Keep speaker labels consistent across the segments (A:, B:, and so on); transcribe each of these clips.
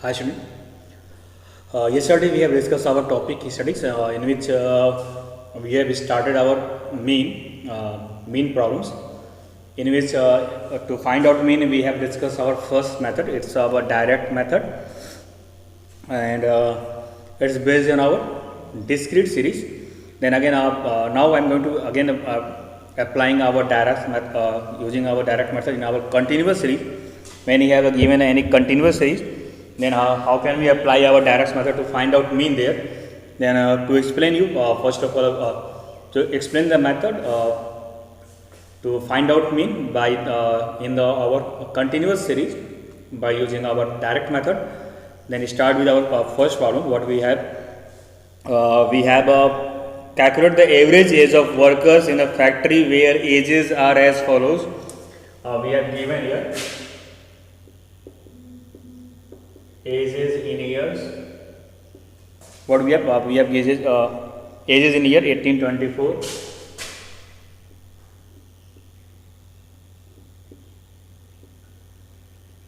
A: Hi, Shani. Yesterday we have discussed our topic studies in which we have started our mean problems. In which to find out mean we have discussed our first method. It's our direct method, and it's based on our discrete series. Then again, now I'm going to again applying our using our direct method in our continuous series. When you have given any continuous series, then how can we apply our direct method to find out mean there? Then to explain you, first of all, to explain the method to find out mean by in the our continuous series by using our direct method. Then start with our first problem. What we have? We have calculate the average age of workers in a factory where ages are as follows. We have given here ages in years. What we have? We have ages in year 1824,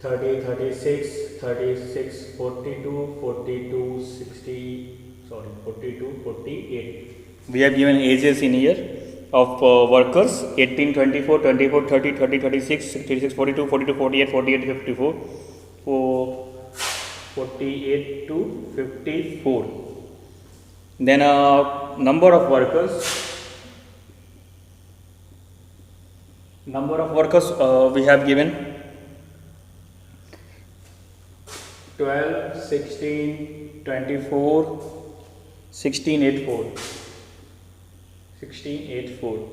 A: 30, 36, 36, 42, 42, 60, 42, 48. We have given ages in year of workers 18, 24, 24, 30, 30, 36, 36, 42, 42, 48, 48, 54, 48 to 54. Then number of workers we have given 12, 16, 24, 16, 84. 16, 84.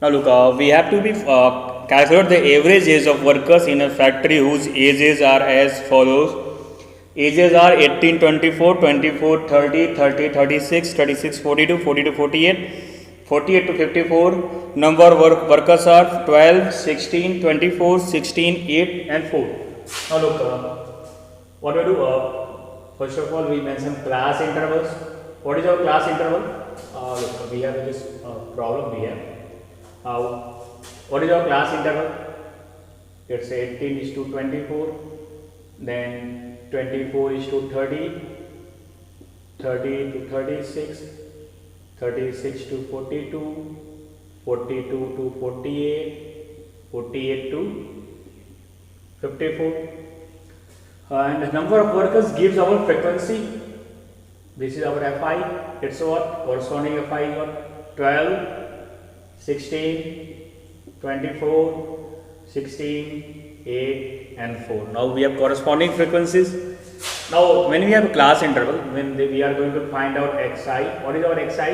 A: Now look, we have to be calculate the average age of workers in a factory whose ages are as follows. Ages are 18, 24, 24, 30, 30, 36, 36, 42, 42, 48, 48 to 54. Number of workers are 12, 16, 24, 16, 8 and 4. Now look, what do we do? First of all, we mention class intervals. What is our class interval? Look, we have this problem we have. What is our class interval? It's 18 is to 24, then 24 is to 30, 30 to 36, 36 to 42, 42 to 48, 48 to 54. And the number of workers gives our frequency. This is our Fi. It's what? Corresponding Fi is what? 12, 16, 24, 16, 8 and 4. Now we have corresponding frequencies. Now when we have a class interval, when we are going to find out Xi. What is our Xi?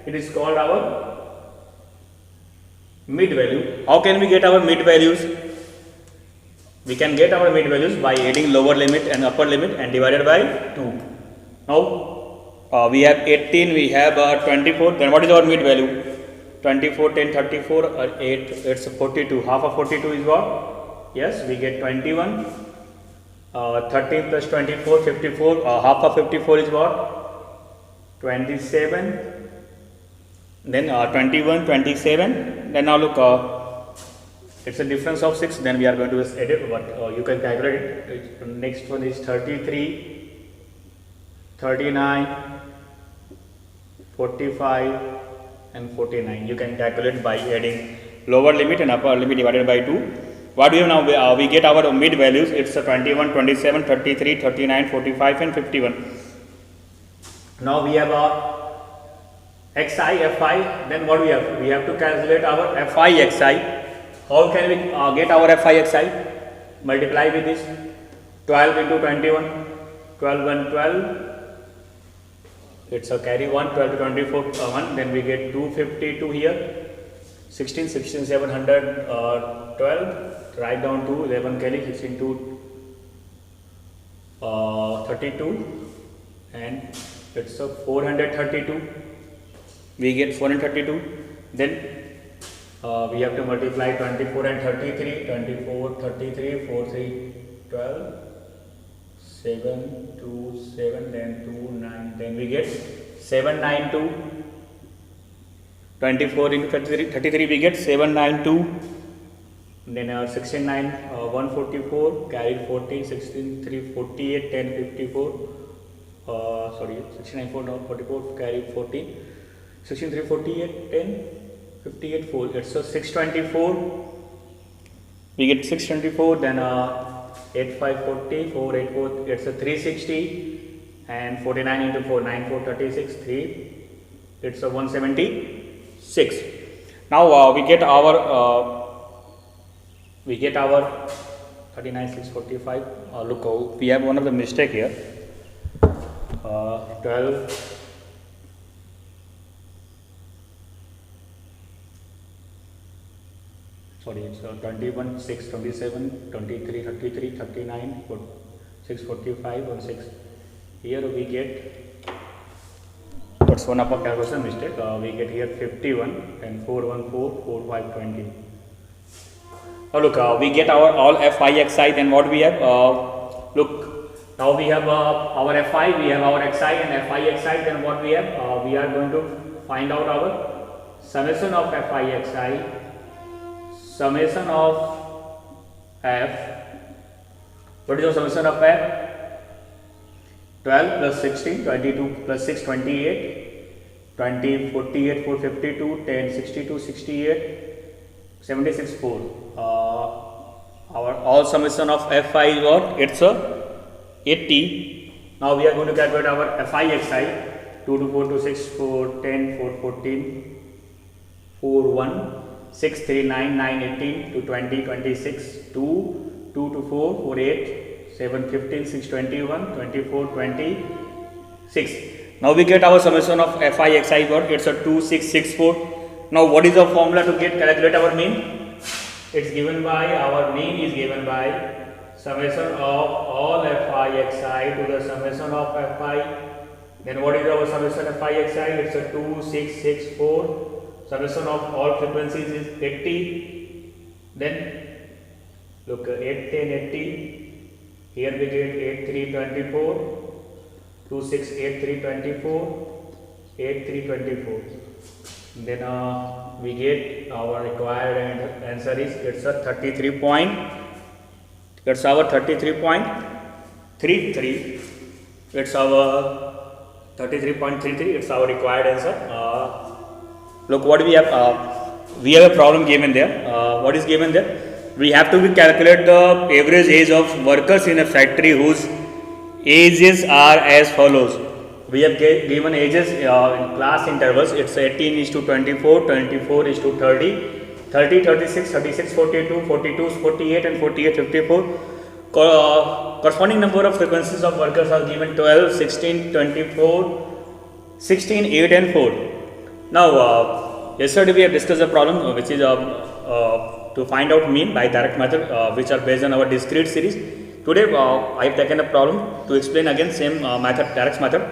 A: It is called our mid value. How can we get our mid values? We can get our mid values by adding lower limit and upper limit and divided by 2. Now we have 18, we have 24. Then what is our mid value? 24, 10, 34, 8, it's 42. Half of 42 is what? Yes, we get 21. 13 plus 24, 54. Half of 54 is what? 27. Then 21, 27. Then now look, it's a difference of 6. Then we are going to just edit, but you can calculate it. Next one is 33, 39, 45 and 49. You can calculate by adding lower limit and upper limit divided by 2. What do we have now? We get our mid values. It's 21, 27, 33, 39, 45 and 51. Now we have our Xi, Fi. Then what we have? We have to calculate our Fi, Xi. How can we get our Fi, Xi? Multiply with this. 12 into 21. 12 and 12. It's a carry 1. 12 to 24, 1. Then we get 252 here. 16, 16, 700, 12. Write down 2, 11 carry, 16 to 32. And it's a 432. We get 432. Then we have to multiply 24 and 33. 24, 33, 4, 3, 12. 7, 2, 7, then 2, 9. Then we get 792. 24 into 33, we get 792. Then 16 9 144 carried 40, 16 3 48, 10 54. Sorry, 69 4 44 carried 40, 16 3 48, 10 58 4. It's a 624. We get 624. Then 8 5 40 4 8 4. It's a 360, and 49 into 4 9 4 36 3. It's a 176. Now we get our 39 645. Look, we have one of the mistake here. 12. Sorry, it's 21 6 27 23 33 39 6 45 1 6. Here we get, what's one of our calculation mistake? We get here 51 and 414 4 5 20. Now look, we get our all Fi Xi. Then what we have? Look, now we have our Fi, we have our Xi and Fi Xi. Then what we have? We are going to find out our summation of Fi Xi, summation of F. What is the summation of F? 12 plus 16, 22 plus 6, 28, 20, 48, 4, 52, 10, 62, 68, 76, 4. Our all summation of Fi is what? It's a 80. Now we are going to calculate our Fi Xi. 2 to 4 to 6, 4, 10, 4, 14, 4, 1, 6, 3, 9, 9, 18, to 20, 26, 2, 2 to 4, 4, 8, 7, 15, 6, 21, 24, 26. Now we get our summation of Fi Xi. What? It's a 2, 6, 6, 4. Now what is the formula to calculate our mean? It's given by, our mean is given by summation of all Fi Xi to the summation of Fi. Then what is our summation of Fi Xi? It's a 2, 6, 6, 4. Summation of all frequencies is 80. Then look, 8, 10, 80. Here we get 8, 3, 24. 2, 6, 8, 3, 24. 8, 3, 24. Then we get our required answer is, it's a 33 point. It's our 33.33. It's our 33.33. It's our required answer. Look, what we have? We have a problem given there. What is given there? We have to calculate the average age of workers in a factory whose ages are as follows. We have given ages in class intervals. It's 18 is to 24, 24 is to 30, 30, 36, 36, 42, 42, 48 and 48, 54. Corresponding number of frequencies of workers are given 12, 16, 24, 16, 8 and 4. Now, yesterday we have discussed a problem which is to find out mean by direct method, which are based on our discrete series. Today I have taken a problem to explain again same method, direct method.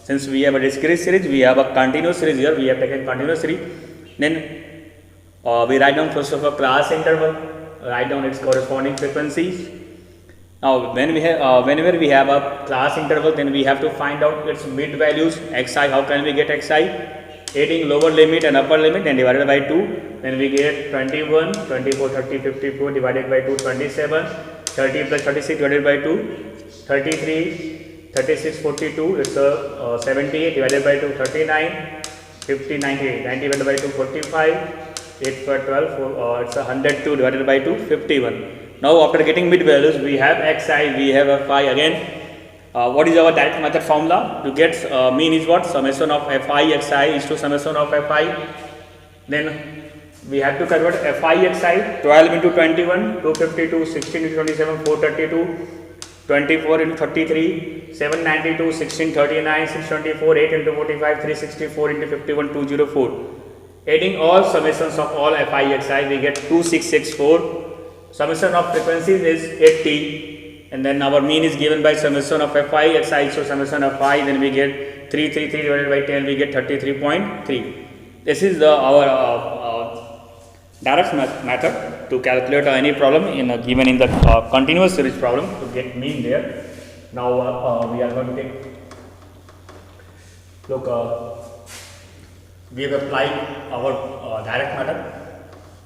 A: Since we have a discrete series, we have a continuous series here. We have taken continuous series. Then we write down first of all class interval, write down its corresponding frequencies. Now, when we have, whenever we have a class interval, then we have to find out its mid values, xi. How can we get xi? Adding lower limit and upper limit and divided by 2. Then we get 21, 24, 30, 54 divided by 2, 27, 30 plus 36 divided by 2, 33, 36, 42, it's 78 divided by 2, 39, 50, 98, 90 divided by 2, 45, 8 for 12, it's 102 divided by 2, 51. Now after getting mid values, we have xi, we have fi again. What is our direct method formula? To get mean is what? Summation of fi xi is to summation of fi. Then we have to convert fi xi, 12 into 21, 252, 16 into 27, 432, 24 into 33, 792, 1639, 624, 8 into 45, 364 into 51, 204. Adding all summations of all fi xi, we get 2664. Summation of frequencies is 80, and then our mean is given by summation of fi xi, so summation of phi, then we get 333 divided by 10, we get 33.3. This is our direct method to calculate any problem given in the continuous series problem to get mean there. Now we are going to take, look, we have applied our direct method.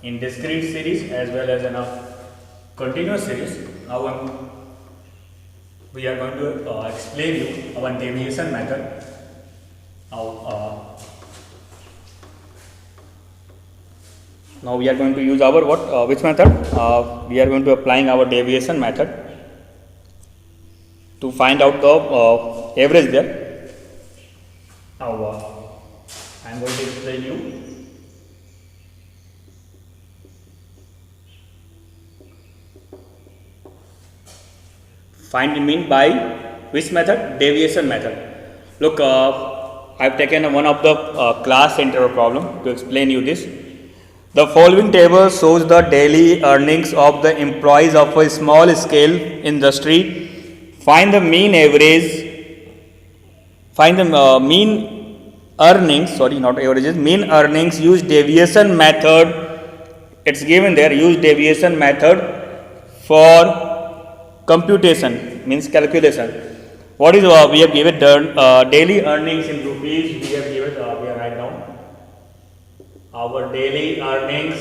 A: in discrete series as well as in a continuous series. Now we are going to explain you our deviation method. Now we are going to use our which method? We are going to applying our deviation method to find out the average there. Now I am going to explain you. Find the mean by which method? Deviation method. Look, I have taken one of the class interval problem to explain you this. The following table shows the daily earnings of the employees of a small scale industry. Find the mean average. Find the mean earnings. Sorry, not averages. Mean earnings. Use deviation method. It's given there. Use deviation method for computation, means calculation. What is we have given daily earnings in rupees? We have given we are write down our daily earnings.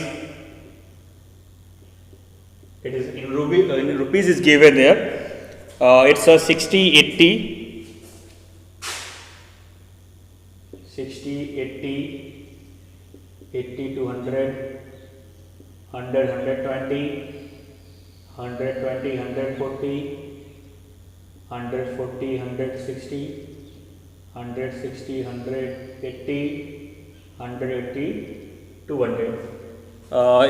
A: It is in rupees is given there. It's a 60 80 to 100 120 120, 140, 140, 160, 160, 180, 180, 200.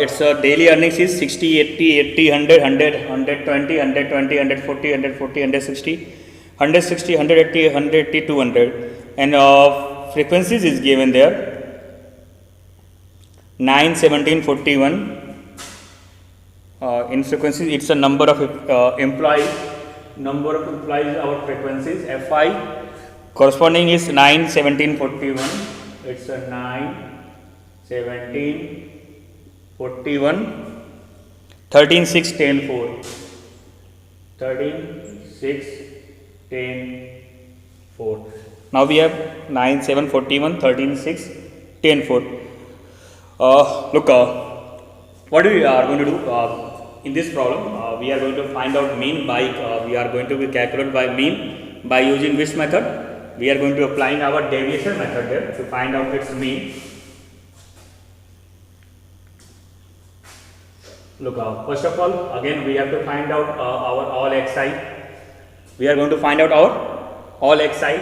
A: Its daily earnings is 60, 80, 80, 100, 100, 120, 120, 140, 140, 160, 160, 180, 180, 200. And frequencies is given there 9, 17, 41. In frequencies, it's a number of employees. Number of employees, our frequencies. Fi corresponding is 9, 17, 41. It's a 9, 17, 41, 13, 6, 10, 4. 13, 6, 10, 4. Now we have 9, 7, 41, 13, 6, 10, 4. Look, what we are going to do? In this problem, we are going to find out mean by, we are going to be calculate by mean by using which method? We are going to applying our deviation method there to find out its mean. Look, first of all, again we have to find out our all xi. We are going to find out our all xi.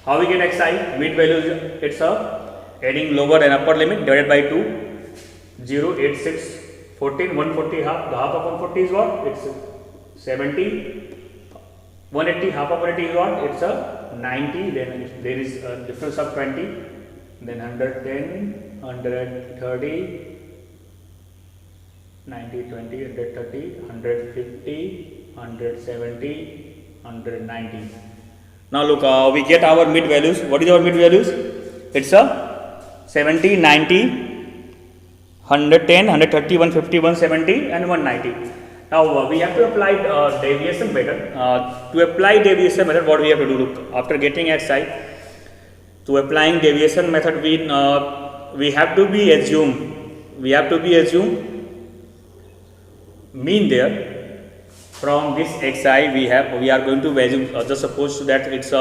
A: How we get xi? Mid value, it's adding lower and upper limit divided by 2, 0, 8, 6. 14, 140, half, the half of 140 is what? It's 70, 180, half of 180 is what? It's a 90, then there is a difference of 20, then 110, 130, 90, 20, 130, 150, 170, 190. Now look, we get our mid values. What is our mid values? It's a 70, 90, 110, 130, 150, 170 and 190. Now we have to apply deviation method. To apply deviation method, what we have to do? Look, after getting xi, to applying deviation method, we have to be assume mean there. From this xi we are going to assume just suppose that it's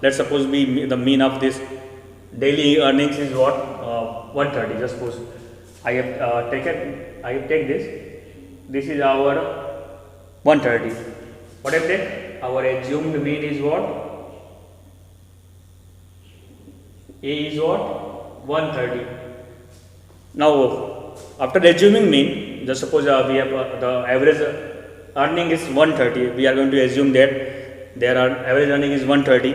A: let's suppose the mean of this daily earnings is what 130. Just suppose I have take this. This is our 130. What I have taken? Our assumed mean is what? A is what? 130. Now after assuming mean, just suppose we have the average earning is 130. We are going to assume that their average earning is 130.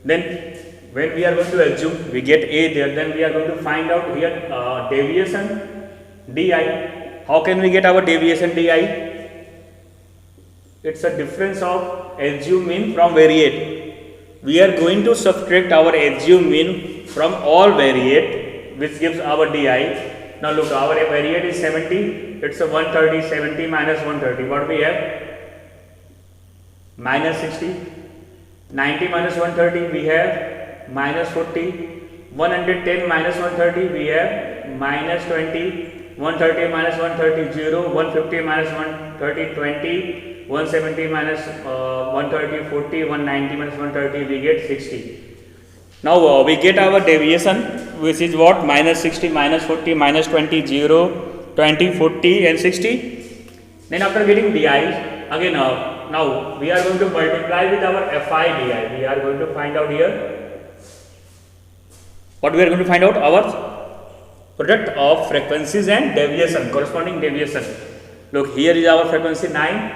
A: Then when we are going to assume we get A there, then we are going to find out here deviation di. How can we get our deviation di? It's a difference of assumed mean from variate. We are going to subtract our assumed mean from all variate, which gives our di. Now look, our variate is 70. It's a 130. 70 minus 130. What we have? Minus 60. 90 minus 130. We have minus 40. 110 minus 130 we have minus 20. 130 minus 130 0, 150 minus 130 20, 170 minus 130 40, 190 minus 130 we get 60. Now we get our deviation, which is what? Minus 60, minus 40, minus 20, 0, 20, 40 and 60. Then after getting di, again now we are going to multiply with our Fi di. We are going to find out here, what we are going to find out? Our product of frequencies and deviation, corresponding deviation. Look, here is our frequency 9,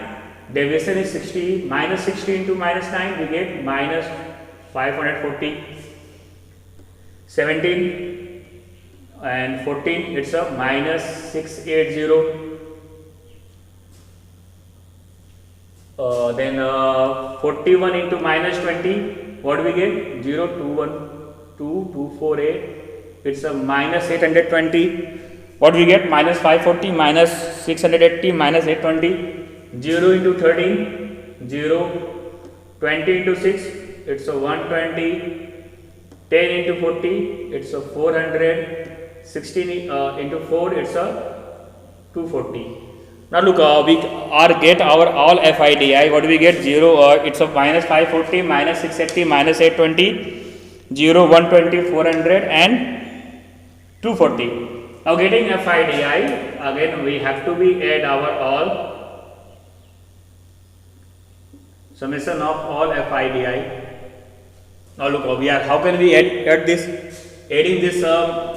A: deviation is 60, minus 60 into minus 9 we get minus 540, 17 and 14 it's a minus 680, then 41 into minus 20 what do we get? 0, 2, 1, 2, 2, 4, 8 it's a minus 820. What we get? Minus 540 minus 680 minus 820. 0 into 13 0, 20 into 6 it's a 120, 10 into 40 it's a 400, 16 into 4 it's a 240. Now look, we are get our all FIDI. What do we get? 0, it's a minus 540 minus 680 minus 820, 0, 120, 400 and 240. Now getting FIDI, again we have to be add our all summation of all FIDI. Now look, we are, how can we add this? Adding this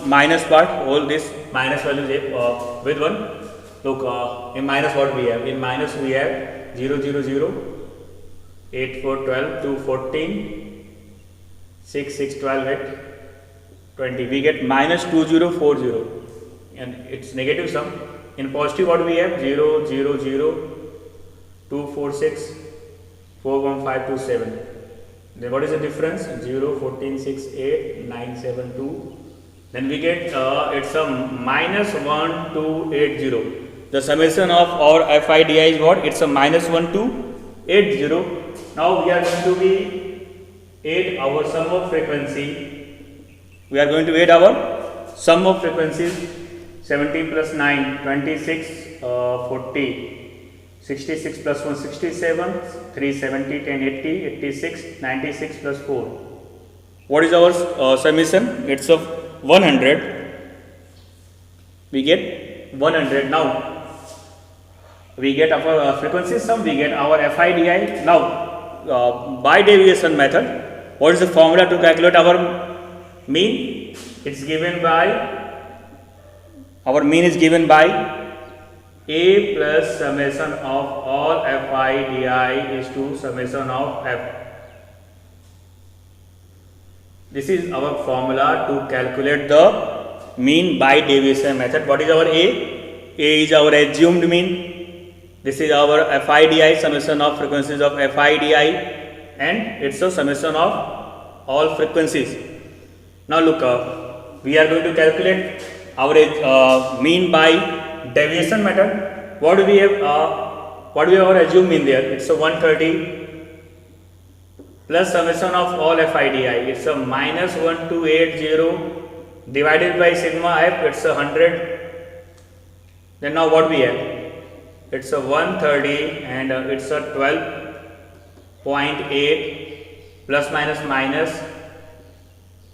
A: minus part, all this minus values with 1. Look, in minus what we have? In minus we have 0, 0, 0, 8, 4, 12, 2, 14, 6, 6, 12, 8, 20. We get minus 2040 and it's negative sum. In positive what we have? 0, 0, 0, 2, 4, 6, 4, 1, 5, 2, 7. Then what is the difference? 0, 14, 6, 8, 9, 7, 2. Then we get it's a minus 1280. The summation of our FIDI is what? It's a minus 1280. Now we are going to be add our sum of frequency. We are going to add our sum of frequencies. 17 plus 9, 26, 40, 66 plus 1, 67, 370, 10, 80, 86, 96 plus 4. What is our summation? It's of 100. We get 100. Now we get our frequency sum, we get our FIDI. Now by deviation method, what is the formula to calculate our mean? It's given by, our mean is given by A plus summation of all FIDI is to summation of F. This is our formula to calculate the mean by deviation method. What is our A? A is our assumed mean. This is our FIDI, summation of frequencies of FIDI, and it's a summation of all frequencies. Now look, we are going to calculate our mean by deviation method. What do we have? What do we have our assumed mean there? It's a 130 plus summation of all FIDI. It's a minus 1280 divided by sigma f. It's a 100. Then now what we have? It's a 130 and it's a 12.8 plus minus minus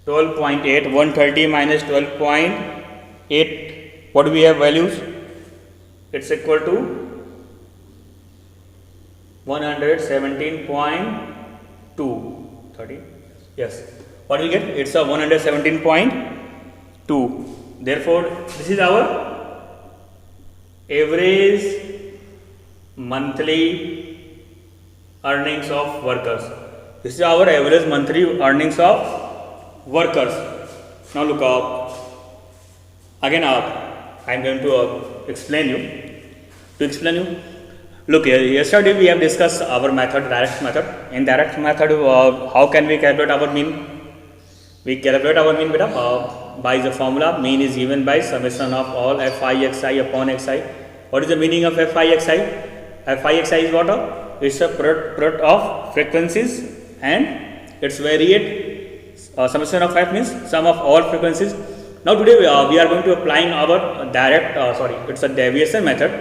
A: 12.8. 130 minus 12.8. What do we have values? It's equal to 117.2. 30. Yes. What do we get? It's a 117.2. Therefore, this is our average monthly earnings of workers. This is our average monthly earnings of workers. Now look up. Again I am going to explain you. Look here, yesterday we have discussed our method, direct method. In direct method, how can we calculate our mean? We calculate our mean by the formula. Mean is given by summation of all Fi(xi) upon xi. What is the meaning of Fi(xi)? Fi(xi) is what? It's a product of frequencies and its variate summation of f means sum of all frequencies Now today we are going to applying our it's a deviation method.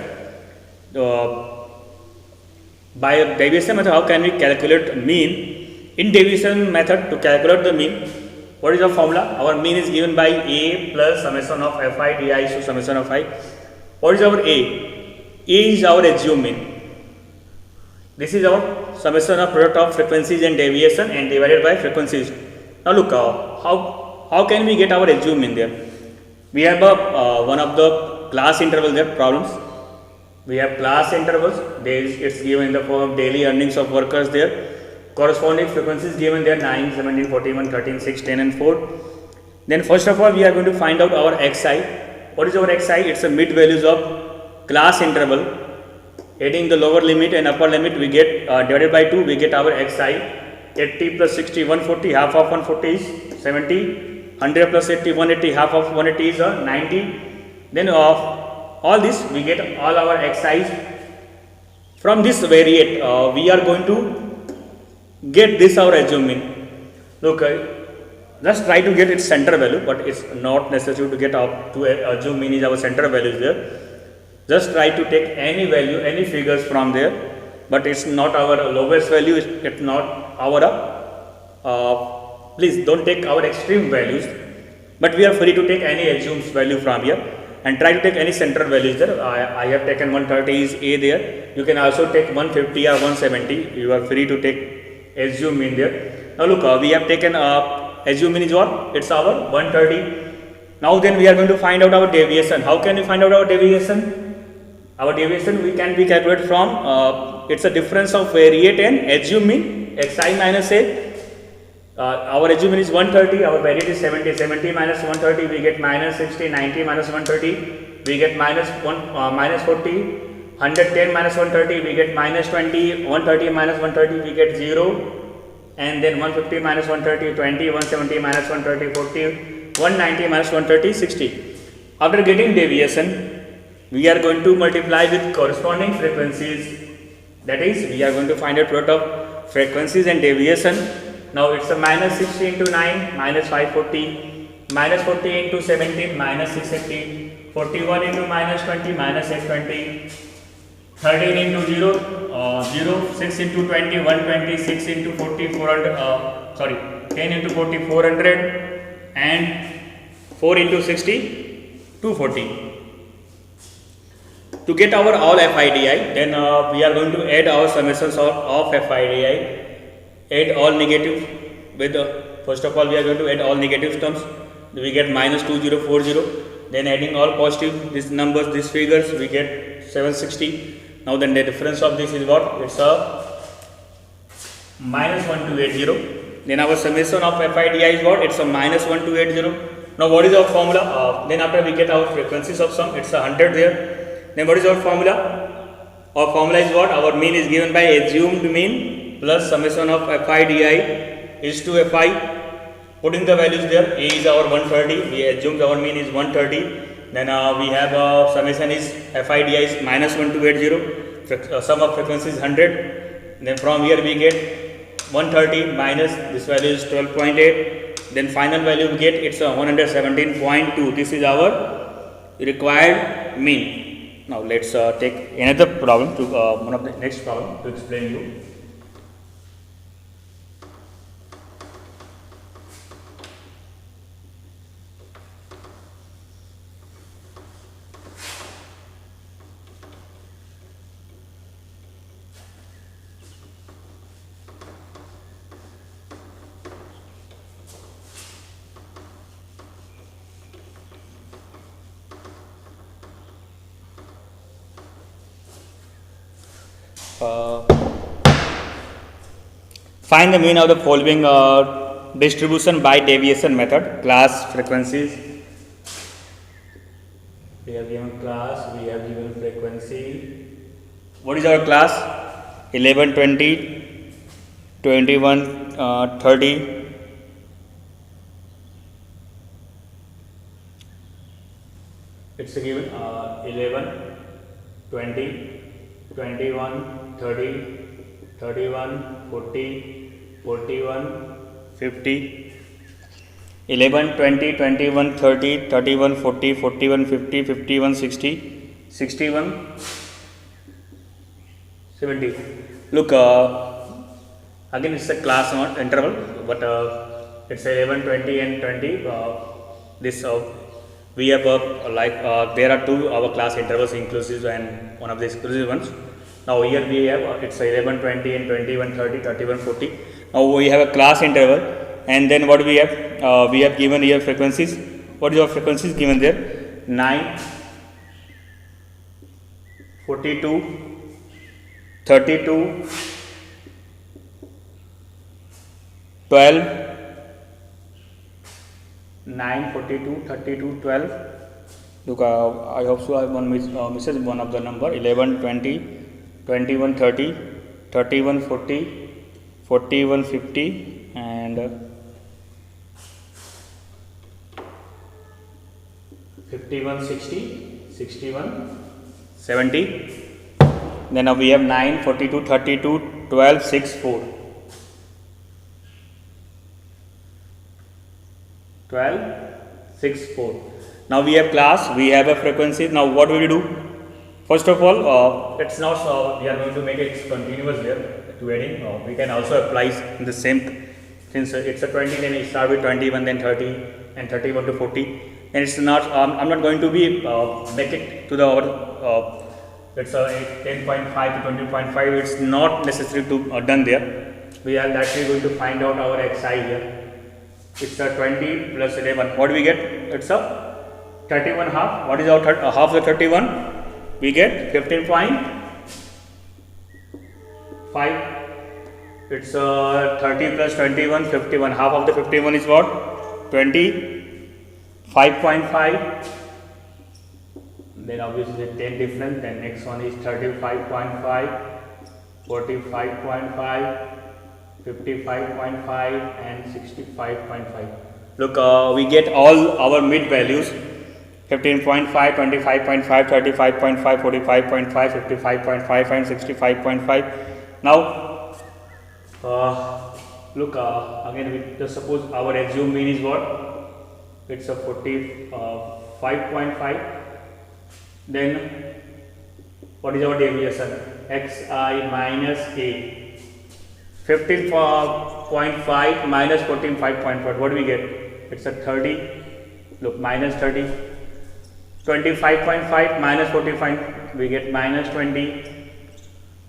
A: By deviation method, how can we calculate mean? In deviation method, to calculate the mean, what is the formula? Our mean is given by a plus summation of fi di to summation of I. What is our a? A is our assumed mean. This is our summation of product of frequencies and deviation and divided by frequencies. Now look, how can we get our assumed mean there? We have one of the class interval there problems. We have class intervals. It's given in the form of daily earnings of workers there. Corresponding frequencies given there 9, 17, 41, 13, 6, 10 and 4. Then first of all we are going to find out our xi. What is our xi? It's a mid values of class interval. Adding the lower limit and upper limit, we get divided by 2, we get our xi. 80 plus 60, 140, half of 140 is 70. 100 plus 80, 180, half of 180 is 90. Then all this, we get all our xi's. From this variate, we are going to get this our assumed mean. Look, just try to get its center value, but it's not necessary to get up to assume mean is our center value is there. Just try to take any value, any figures from there, but it's not our lowest value, it's not our, please don't take our extreme values, but we are free to take any assumed value from here and try to take any central values there. I have taken 130 is A there, you can also take 150 or 170, you are free to take assumed mean there. Now look, we have taken assumed mean is what? It's our 130. Now then we are going to find out our deviation. How can we find out our deviation? Our deviation we can be calculated from, it's a difference of variate and assumed mean, xi minus a. Our assumed mean is 130, our variate is 70, 70 minus 130 we get minus 60, 90 minus 130 we get minus 40, 110 minus 130 we get minus 20, 130 minus 130 we get 0, and then 150 minus 130, 20, 170 minus 130, 40, 190 minus 130, 60. After getting deviation, we are going to multiply with corresponding frequencies. That is, we are going to find a product of frequencies and deviation. Now it's a minus 60 into 9, minus 540, minus 40 into 17, minus 680, 41 into minus 20, minus 820, 13 into 0, 6 into 20, 120, 6 into 40, 10 into 40, 400, and 4 into 60, 240. To get our all FIDI, then we are going to add our summations of FIDI, add all negative with, first of all we are going to add all negative terms, we get minus 2040, then adding all positive, these numbers, these figures, we get 760. Now then the difference of this is what? It's a minus 1280. Then our summation of FIDI is what? It's a minus 1280. Now what is our formula? Then after we get our frequencies of sum, it's a 100 there. Then what is our formula? Our formula is what? Our mean is given by assumed mean plus summation of FIDI is to FI. Putting the values there, A is our 130, we assume our mean is 130. Then we have summation is FIDI is minus 1280, sum of frequency is 100. Then from here we get 130 minus this value is 12.8. Then final value we get it's 117.2. This is our required mean. Now let's take another problem to one of the next problem to explain you. Find the mean of the following distribution by deviation method. Class, frequencies. We have given class, we have given frequency. What is our class? 11, 20, 21, 30. It's given 11, 20, 21, 30, 31, 40, 41, 50. 11, 20, 21, 30, 31, 40, 41, 50, 51, 60, 61, 70. Look, again it's a class not interval, but it's 11, 20 and 20. This we have there are two our class intervals, inclusive and one of the exclusive ones. Now here we have it's 11, 20 and 21, 30, 31, 40. Now we have a class interval, and then what we have given here frequencies. What is your frequencies given there? 9, 42, 32, 12, 9, 42, 32, 12. Look, I hope so. I have misses one of the number. 11, 20, 21, 30, 31, 40, 41, 50, and 51, 60, 61, 70. Then we have 9, 42, 32, 12, 6, 4. 12, 6, 4. Now we have class, we have a frequency. Now what will we do? First of all, it's not we are going to make it continuous there to adding. We can also apply the same, since it's a 20, then we start with 21, then 30, and 31 to 40. And it's not, I'm not going to be make it to the it's a 10.5 to 20.5. It's not necessary to done there. We are actually going to find out our xi here. It's a 20 plus 11. What do we get? It's a 31 half. What is our half the 31? We get 15.5. It's 30 plus 21, 51. Half of the 51 is what? 25.5. Then obviously 10 difference. Then next one is 35.5, 45.5, 55.5 and 65.5. Look, we get all our mid values: 15.5, 25.5, 35.5, 45.5, 55.5 and 65.5. Now, look, again we just suppose our assumed mean is what? It's a 45.5. Then what is our deviation? Xi minus a. 15.5 minus 14.5. What do we get? It's a 30. Look, minus 30. 25.5 minus 45. We get minus 20.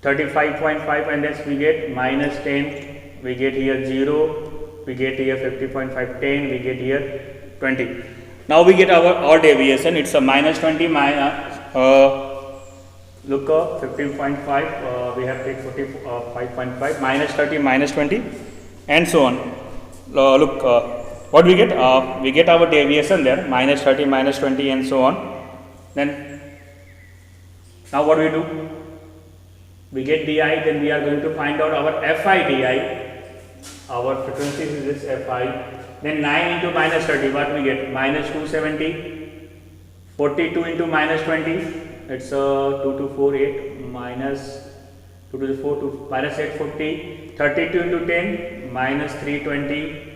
A: 35.5 and then we get minus 10. We get here 0. We get here 50.5, 10. We get here 20. Now we get our odd deviation. It's a minus 20 minus look, 15.5, we have take 45.5 minus 30 minus 20 and so on. Look, what we get? We get our deviation there, minus 30 minus 20 and so on. Then now what we do? We get di, then we are going to find out our fi di. Our frequency is this fi. Then 9 into minus 30, what we get? Minus 270. 42 into minus 20. It's 2 to 4, 8 minus 2 to the 4 to minus 840. 32 into 10 minus 320.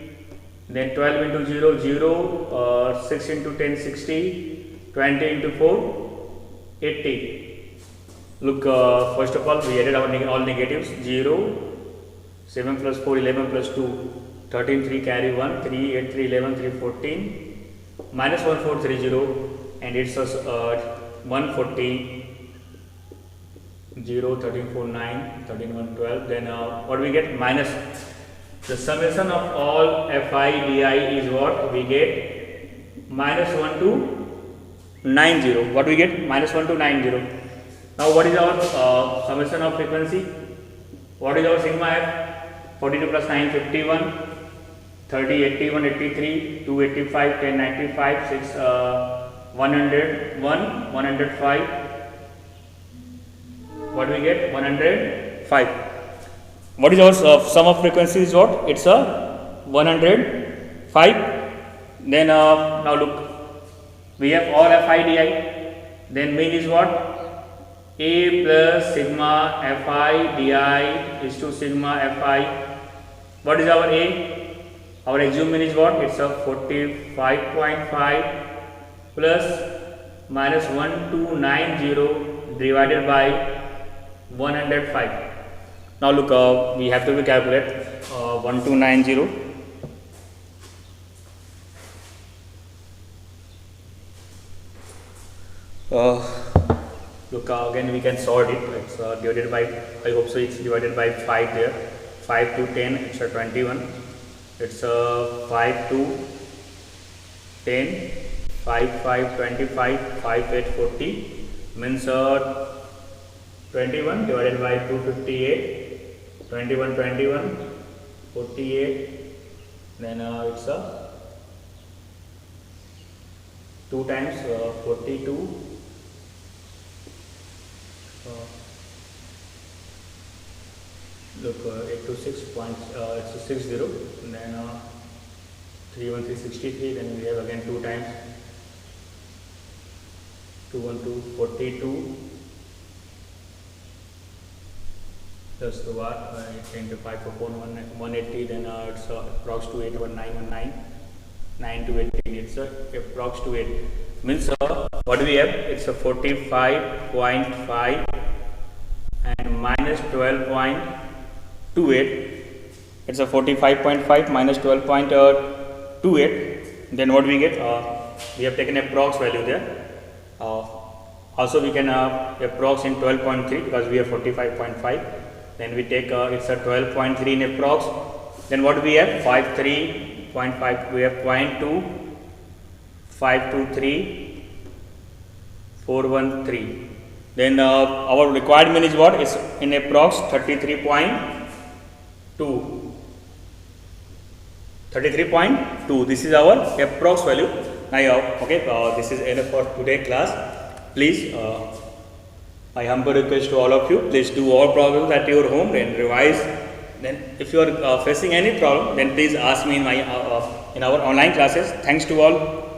A: Then 12 into 0, 0. 6 into 10, 60. 20 into 4, 80. Look, first of all, we added our all negatives. 0, 7 plus 4, 11 plus 2, 13, 3 carry 1, 3, 8, 3, 11, 3, 14. Minus 1, 4, 3, 0. And it's 140, 0, 13, 4, 9, 13, 1, 12. Then what do we get? Minus the summation of all fi di is what? We get minus 1 to 90. What we get? Minus 1 to 90. Now what is our summation of frequency? What is our sigma f? 42 plus 9, 51, 30, 81, 83, 285, 10, 95, 6, 101, 105. What do we get? 105. What is our sum of frequency is what? It's a 105. Then now look, we have all fi di. Then mean is what? A plus sigma fi di is to sigma fi. What is our A? Our exum mean is what? It's a 45.5 plus minus 1290 divided by 105. Now look, we have to calculate 1290. Look, again we can sort it. It's divided by, I hope so it's divided by 5 there. 5 to 10, it's a 21. It's 5 to 10, 5, 5, 25, 5, 8, 40. Means 21 divided by 258. 21, 21, 48. Then it's 2 times 42. Look, 8 to 6 points, it's a 60, and then 31363, then we have again 2 times 212 42 plus the what 10 to 5 for 180, then it's approx to 81919 9 to 18, it's approx to 8. Means what do we have? It's a 45.5 and minus 12.28. It's a 45.5 minus 12.28. Then what we get? We have taken approx value there. Also we can approx in 12.3 because we have 45.5. Then we take it's a 12.3 in approx. Then what we have? 53.5. We have 0.2 523 413. Then our required mean is what? Is in approx 33.2. 33.2. This is our approx value. Now, okay, this is enough for today class. Please, my humble request to all of you, please do all problems at your home and revise. Then, if you are facing any problem, then please ask me in my in our online classes. Thanks to all.